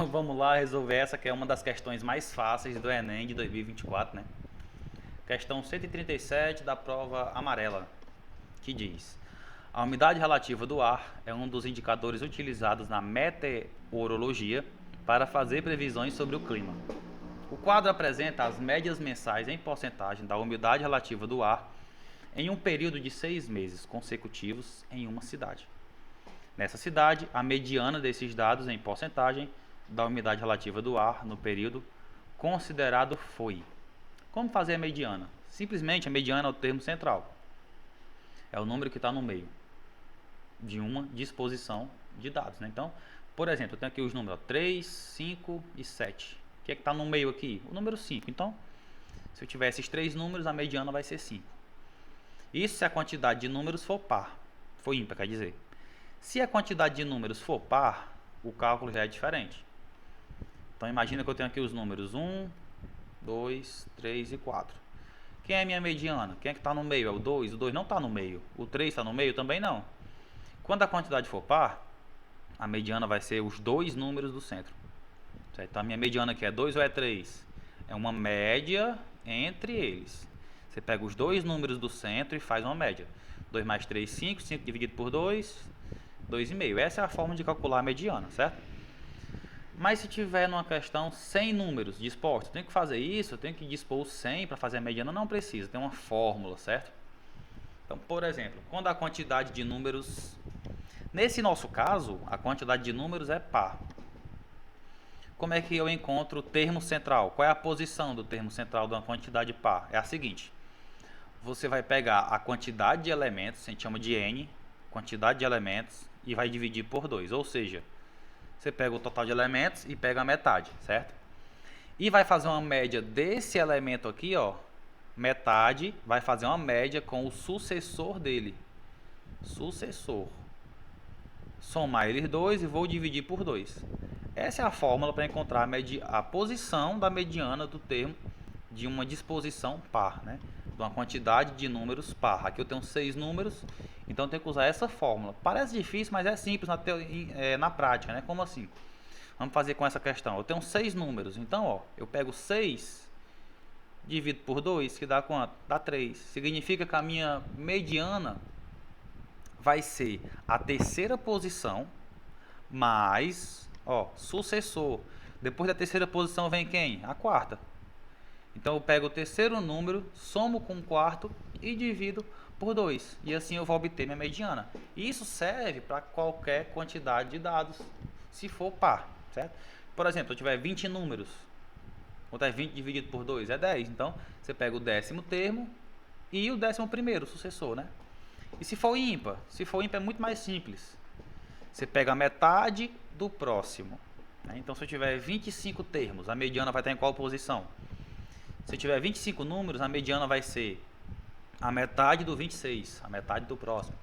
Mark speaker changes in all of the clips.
Speaker 1: Então vamos lá resolver essa que é uma das questões mais fáceis do Enem de 2024, né? Questão 137 da prova amarela, que diz: a umidade relativa do ar é um dos indicadores utilizados na meteorologia para fazer previsões sobre o clima. O quadro apresenta as médias mensais em porcentagem da umidade relativa do ar em um período de 6 meses consecutivos em uma cidade. Nessa cidade, a mediana desses dados em porcentagem da umidade relativa do ar no período considerado foi. Como fazer a mediana? Simplesmente a mediana é o termo central. É o número que está no meio de uma disposição de dados, né? Então, por exemplo, eu tenho aqui os números 3, 5 e 7. O que é que está no meio aqui? O número 5. Então, se eu tiver esses três números, a mediana vai ser 5. Isso se a quantidade de números for par. For ímpar, quer dizer. Se a quantidade de números for par, o cálculo já é diferente. Então, imagina que eu tenho aqui os números 1, 2, 3 e 4. Quem é a minha mediana? Quem é que está no meio? É o 2? O 2 não está no meio. O 3 está no meio? Também não. Quando a quantidade for par, a mediana vai ser os dois números do centro. Certo? Então, a minha mediana aqui é 2 ou é 3? É uma média entre eles. Você pega os dois números do centro e faz uma média. 2 mais 3, 5. 5 dividido por 2, 2,5. Essa é a forma de calcular a mediana, certo? Mas se tiver numa questão sem números dispostos, eu tenho que fazer isso, eu tenho que dispor 100 para fazer a mediana, não precisa, tem uma fórmula, certo? Então, por exemplo, quando a quantidade de números, nesse nosso caso, a quantidade de números é par. Como é que eu encontro o termo central? Qual é a posição do termo central de uma quantidade par? É a seguinte: você vai pegar a quantidade de elementos, a gente chama de n, quantidade de elementos, e vai dividir por 2, ou seja, você pega o total de elementos e pega a metade, certo? E vai fazer uma média desse elemento aqui, ó. Metade vai fazer uma média com o sucessor dele. Sucessor. Somar eles dois e vou dividir por 2. Essa é a fórmula para encontrar a posição da mediana do termo de uma disposição par, né? De uma quantidade de números par. Aqui eu tenho 6 números, então eu tenho que usar essa fórmula. Parece difícil, mas é simples na prática, né? Como assim? Vamos fazer com essa questão. Eu tenho 6 números, então ó, eu pego 6, divido por 2, que dá quanto? Dá 3. Significa que a minha mediana vai ser a terceira posição mais, ó, sucessor. Depois da terceira posição vem quem? A quarta. Então eu pego o terceiro número, somo com o quarto e divido por 2. E assim eu vou obter minha mediana. Isso serve para qualquer quantidade de dados, se for par, certo? Por exemplo, se eu tiver 20 números, quanto é 20 dividido por 2? É 10. Então você pega o décimo termo e o décimo primeiro, o sucessor, né? E se for ímpar? Se for ímpar é muito mais simples. Você pega a metade do próximo, né? Então se eu tiver 25 termos, a mediana vai estar em qual posição? Se eu tiver 25 números, a mediana vai ser a metade do 26, a metade do próximo.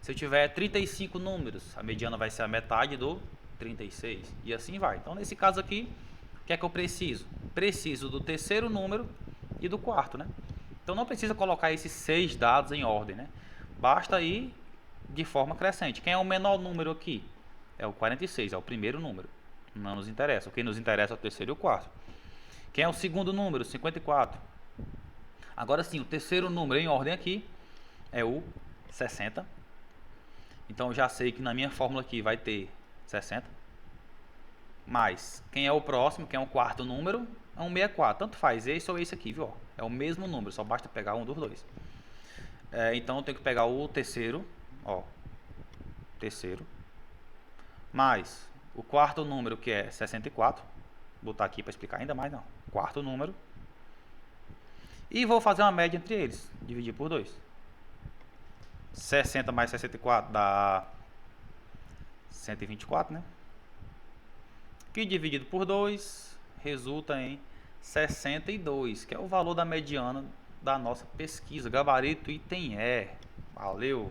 Speaker 1: Se eu tiver 35 números, a mediana vai ser a metade do 36. E assim vai. Então, nesse caso aqui, o que é que eu preciso? Preciso do terceiro número e do quarto, né? Então, não precisa colocar esses 6 dados em ordem, né? Basta ir de forma crescente. Quem é o menor número aqui? É o 46, é o primeiro número. Não nos interessa. O que nos interessa é o terceiro e o quarto. Quem é o segundo número? 54. Agora sim, o terceiro número em ordem aqui é o 60. Então eu já sei que na minha fórmula aqui vai ter 60. Mas quem é o próximo, quem é o quarto número, é um 64. Tanto faz esse ou esse aqui, viu? É o mesmo número, só basta pegar um dos dois. Então eu tenho que pegar o terceiro, ó, terceiro, mais o quarto número, que é 64. Vou botar aqui para explicar ainda mais, não. Quarto número. E vou fazer uma média entre eles. Dividir por 2. 60 mais 64 dá 124, né? Que dividido por 2 resulta em 62, que é o valor da mediana da nossa pesquisa. Gabarito item E. Valeu!